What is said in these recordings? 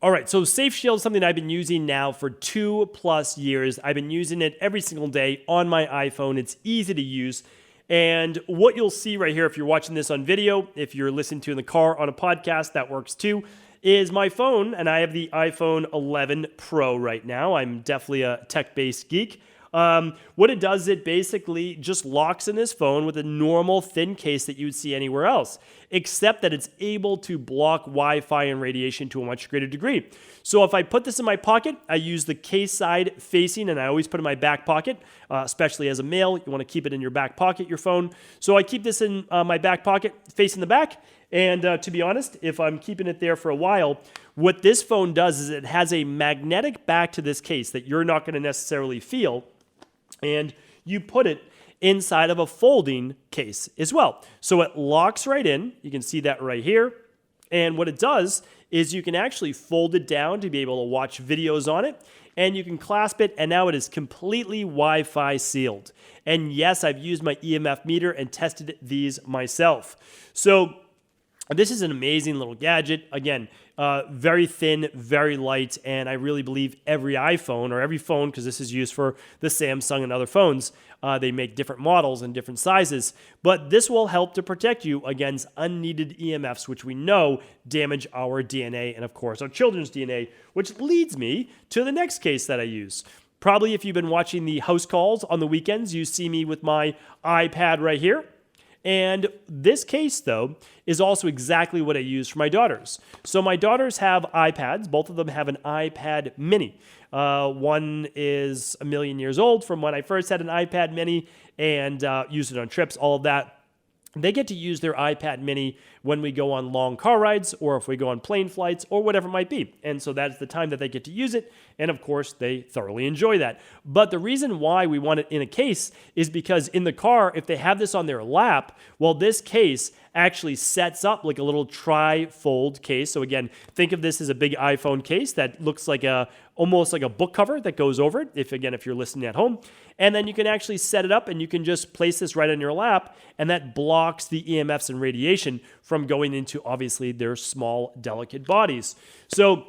All right, so SafeShield is something I've been using now for 2+ years. I've been using it every single day on my iPhone. It's easy to use. And what you'll see right here, if you're watching this on video, if you're listening to in the car on a podcast, that works too, is my phone. And I have the iPhone 11 Pro right now. I'm definitely a tech-based geek. What it does, it basically just locks in this phone with a normal thin case that you would see anywhere else, except that it's able to block Wi-Fi and radiation to a much greater degree. So if I put this in my pocket, I use the case side facing, and I always put it in my back pocket, especially as a male. You want to keep it in your back pocket, your phone. So I keep this in my back pocket facing the back. And to be honest, if I'm keeping it there for a while, what this phone does is it has a magnetic back to this case that you're not going to necessarily feel. And you put it inside of a folding case as well. So it locks right in. You can see that right here. And what it does is you can actually fold it down to be able to watch videos on it. And you can clasp it, and now it is completely Wi-Fi sealed. And yes, I've used my EMF meter and tested these myself. So this is an amazing little gadget. Again, very thin, very light, and I really believe every iPhone or every phone, because this is used for the Samsung and other phones, they make different models and different sizes, but this will help to protect you against unneeded EMFs, which we know damage our DNA and, of course, our children's DNA, which leads me to the next case that I use. Probably if you've been watching the house calls on the weekends, you see me with my iPad right here. And this case, though, is also exactly what I use for my daughters. So my daughters have iPads. Both of them have an iPad mini. One is 1,000,000 years old from when I first had an iPad mini and used it on trips, all of that. They get to use their iPad mini when we go on long car rides or if we go on plane flights or whatever it might be. And so that's the time that they get to use it. And of course, they thoroughly enjoy that. But the reason why we want it in a case is because in the car, if they have this on their lap, well, this case actually sets up like a little tri-fold case. So again, think of this as a big iPhone case that looks like almost like a book cover that goes over it, if you're listening at home. And then you can actually set it up and you can just place this right on your lap, and that blocks the EMFs and radiation from going into, obviously, their small, delicate bodies. So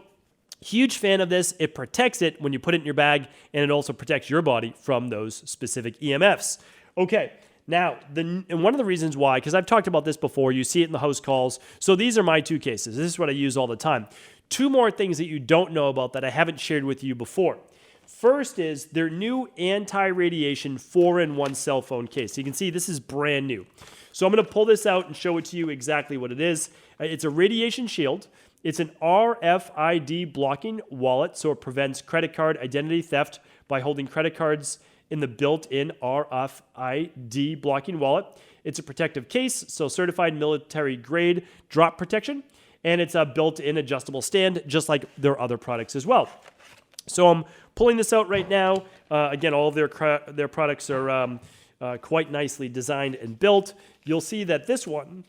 huge fan of this. It protects it when you put it in your bag, and it also protects your body from those specific EMFs. Okay. Now, and one of the reasons why, because I've talked about this before, you see it in the house calls. So these are my two cases. This is what I use all the time. Two more things that you don't know about that I haven't shared with you before. First is their new anti-radiation 4-in-1 cell phone case. You can see this is brand new. So I'm going to pull this out and show it to you exactly what it is. It's a radiation shield. It's an RFID blocking wallet, so it prevents credit card identity theft by holding credit cards in the built-in RFID blocking wallet. It's a protective case, so certified military-grade drop protection, and it's a built-in adjustable stand, just like their other products as well. So I'm pulling this out right now. Again, all of their products are quite nicely designed and built. You'll see that this one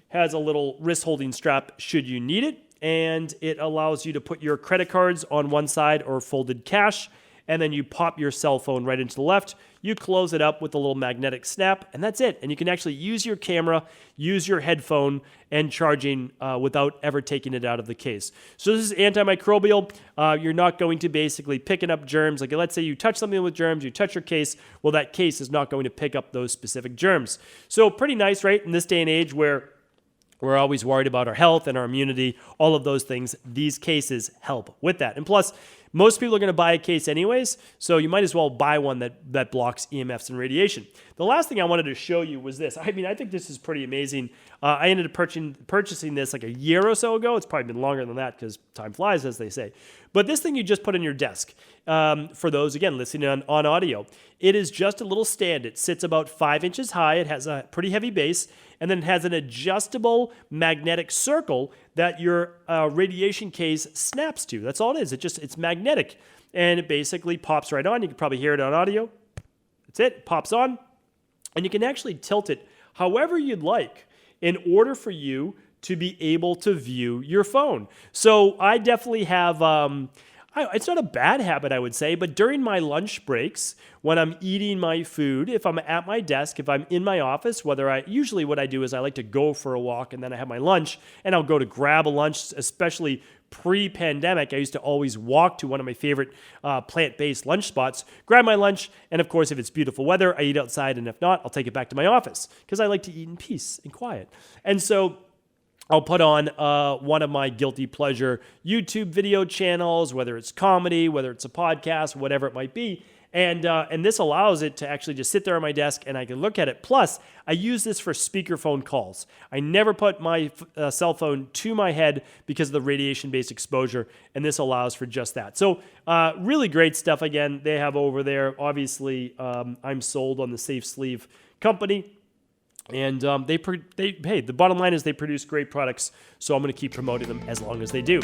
has a little wrist-holding strap should you need it, and it allows you to put your credit cards on one side or folded cash, and then you pop your cell phone right into the left. You close it up with a little magnetic snap, and that's it. And you can actually use your camera, use your headphone, and charging without ever taking it out of the case. So this is antimicrobial. You're not going to basically picking up germs. Like let's say you touch something with germs, you touch your case, well, that case is not going to pick up those specific germs. So pretty nice, right? In this day and age where we're always worried about our health and our immunity, all of those things, these cases help with that. And plus, most people are going to buy a case anyways, so you might as well buy one that blocks EMFs and radiation. The last thing I wanted to show you was this. I mean, I think this is pretty amazing. I ended up purchasing this like a year or so ago. It's probably been longer than that because time flies, as they say. But this thing you just put on your desk, for those, again, listening on audio, it is just a little stand. It sits about 5 inches high. It has a pretty heavy base, and then it has an adjustable magnetic circle that your radiation case snaps to. That's all it is. It's magnetic, and it basically pops right on. You can probably hear it on audio. That's it. It pops on, and you can actually tilt it however you'd like in order for you to be able to view your phone. So I definitely have it's not a bad habit, I would say, but during my lunch breaks, when I'm eating my food, if I'm at my desk, if I'm in my office, usually what I do is I like to go for a walk and then I have my lunch and I'll go to grab a lunch, especially pre-pandemic. I used to always walk to one of my favorite plant-based lunch spots, grab my lunch, and of course, if it's beautiful weather, I eat outside, and if not, I'll take it back to my office because I like to eat in peace and quiet. And so I'll put on one of my guilty pleasure YouTube video channels, whether it's comedy, whether it's a podcast, whatever it might be. And this allows it to actually just sit there on my desk and I can look at it. Plus, I use this for speakerphone calls. I never put my cell phone to my head because of the radiation-based exposure, and this allows for just that. So really great stuff, again, they have over there. Obviously, I'm sold on the SafeSleeve company. And hey, the bottom line is they produce great products, so I'm going to keep promoting them as long as they do.